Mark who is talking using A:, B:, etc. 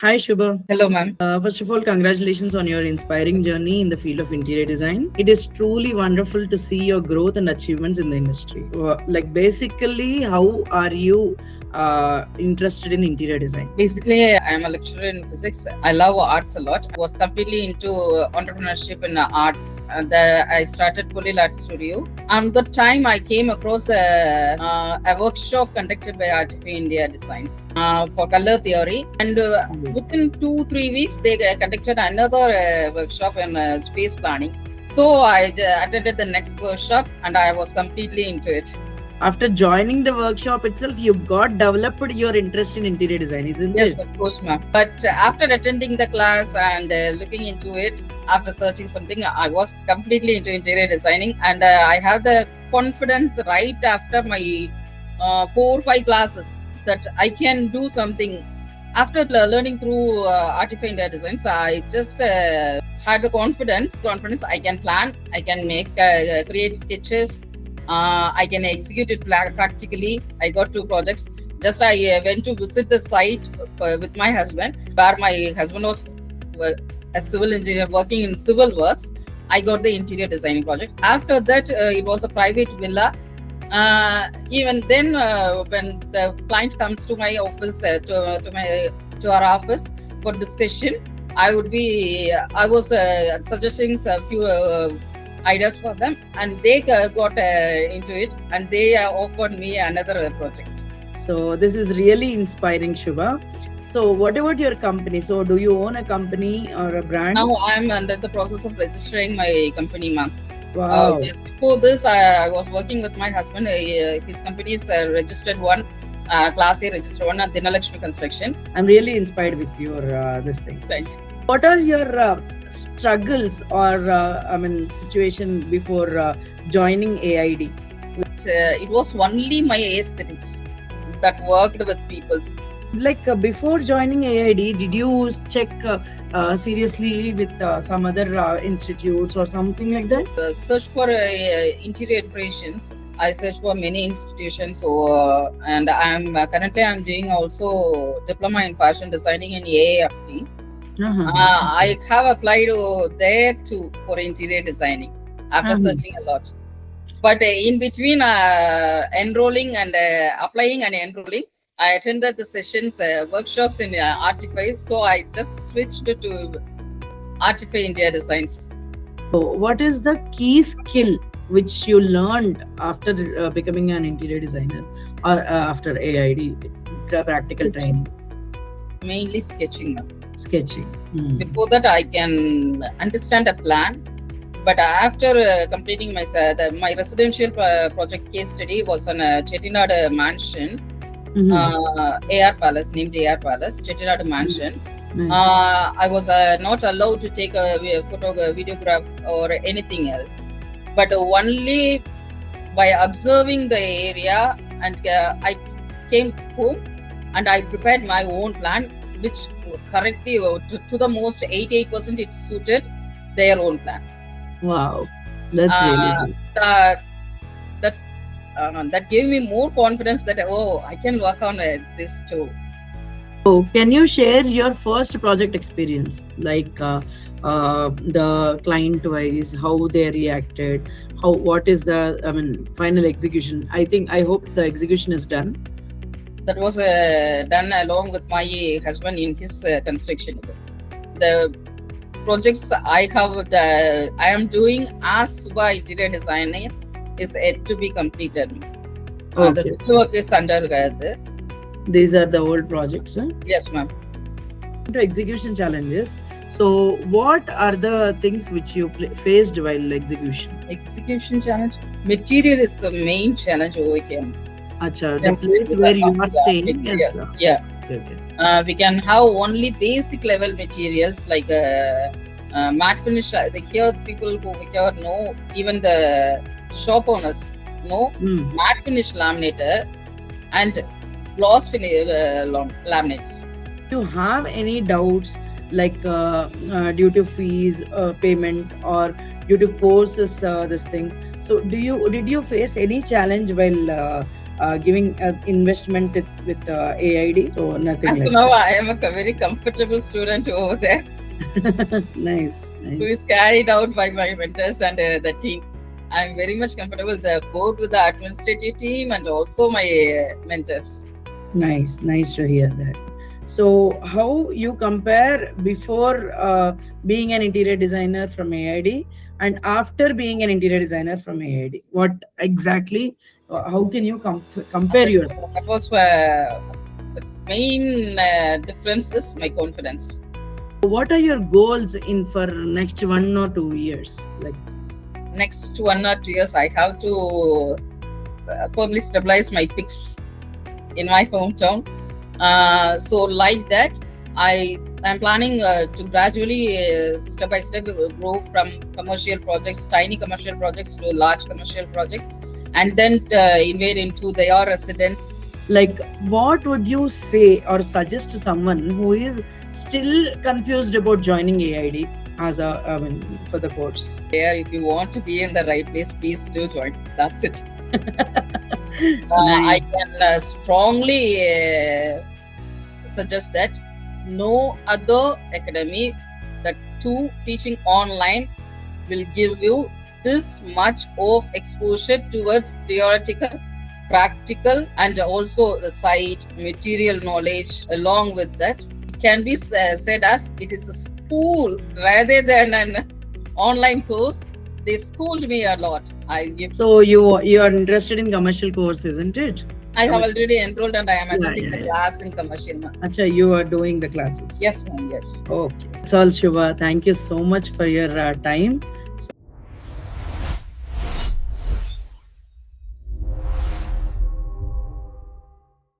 A: Hi, Shubha.
B: Hello, ma'am.
A: First of all, congratulations on your inspiring journey in the field of interior design. It is truly wonderful to see your growth and achievements in the industry. Basically, how are you interested in interior design?
B: Basically, I'm a lecturer in physics. I love arts a lot. I was completely into entrepreneurship in arts. And I started Polil Art Studio. And the time I came across a workshop conducted by Artify India Designs for color theory. And within 2-3 weeks, they conducted another workshop in space planning. So I attended the next workshop and I was completely into it.
A: After joining the workshop itself, you got developed your interest in interior design, isn't it?
B: Yes, of course, ma'am. But after attending the class and looking into it, after searching something, I was completely into interior designing, and I have the confidence right after my 4 or 5 classes that I can do something. After learning through Artify India Designs, I just had the confidence I can plan, I can make, create sketches. I can execute it practically. I got 2 projects. Just I went to visit the site with my husband, where my husband was a civil engineer working in civil works. I got the interior designing project. After that, it was a private villa. Even then, when the client comes to my office, to our office for discussion, I was suggesting a few ideas for them, and they got into it, and they offered me another project.
A: So this is really inspiring, Shubha. So what about your company? So do you own a company or a brand?
B: Now I'm under the process of registering my company, ma'am.
A: Wow.
B: Before this, I was working with my husband. His company is registered one, Class A registered one, at Dinalakshmi Construction.
A: I'm really inspired with your this thing.
B: Right.
A: What are your struggles or situation before joining AID?
B: It was only my aesthetics that worked with people's.
A: Like before joining AID, did you check seriously with some other institutes or something like that?
B: Search for interior decorations. I searched for many institutions. And I'm currently doing also diploma in fashion designing in AAFT. I have applied there too for interior designing after searching a lot. But in between enrolling and applying and enrolling, I attended the sessions, workshops in Artify. So I just switched to Artify India Designs.
A: So what is the key skill which you learned after becoming an interior designer or after AID, practical training?
B: Mainly sketching.
A: Sketching.
B: Before that, I can understand a plan. But after completing my residential project case study was on a Chettinad mansion. AR Palace, named AR Palace, Chettinad Mansion. I was not allowed to take a videograph or anything else, but only by observing the area, and I came home and I prepared my own plan, which correctly to the most 88% it suited their own plan.
A: Wow, that's really good.
B: That gave me more confidence that I can work on this too.
A: So can you share your first project experience, like the client wise, how they reacted, what is the final execution? I hope the execution is done.
B: That was done along with my husband in his construction. The projects I am doing as Subha interior designer is yet to be completed.
A: Okay.
B: The civil work is under there.
A: These are the old projects, huh?
B: Yes, ma'am.
A: To execution challenges. So, what are the things which you faced while execution?
B: Execution challenge. Material is the main challenge over here.
A: Acha, the place where you are staying.
B: Yes. Yeah.
A: Okay.
B: We can have only basic level materials like matte finish. Here, people who here know, even the shop owners know matte finish laminator and gloss finish laminates.
A: Do you have any doubts, like due to fees payment or due to courses this thing? So did you face any challenge while giving investment with AID. So nothing
B: As
A: like
B: of now, I am a very comfortable student over there,
A: that. Nice,
B: who
A: nice.
B: is carried out by my mentors and the team. I'm very much comfortable both with the administrative team and also my mentors.
A: Nice, nice to hear that. So, how you compare before being an interior designer from AID and after being an interior designer from AID? What exactly? How can you compare
B: That
A: yourself?
B: was the main difference is my confidence.
A: What are your goals in for next 1 or 2 years? Like
B: Next 1 or 2 years, I have to firmly stabilize my picks in my hometown. So like that, I am planning to gradually step by step grow from commercial projects, tiny commercial projects to large commercial projects, and then invade into their residence.
A: like what would you say or suggest to someone who is still confused about joining AID as a for the course?
B: There, if you want to be in the right place, please do join. That's it. I
A: Nice.
B: can strongly suggest that no other academy that teaching online will give you this much of exposure towards theoretical, practical, and also the site material knowledge. Along with that, it can be said as it is a school rather than an online course. They schooled me a lot.
A: So you are interested in commercial course, isn't it?
B: I have already enrolled and I am attending
A: yeah,
B: the
A: yeah.
B: class in commercial.
A: Acha, you are doing the classes.
B: Yes, ma'am. Yes.
A: Okay. That's all, Shubha. Thank you so much for your time.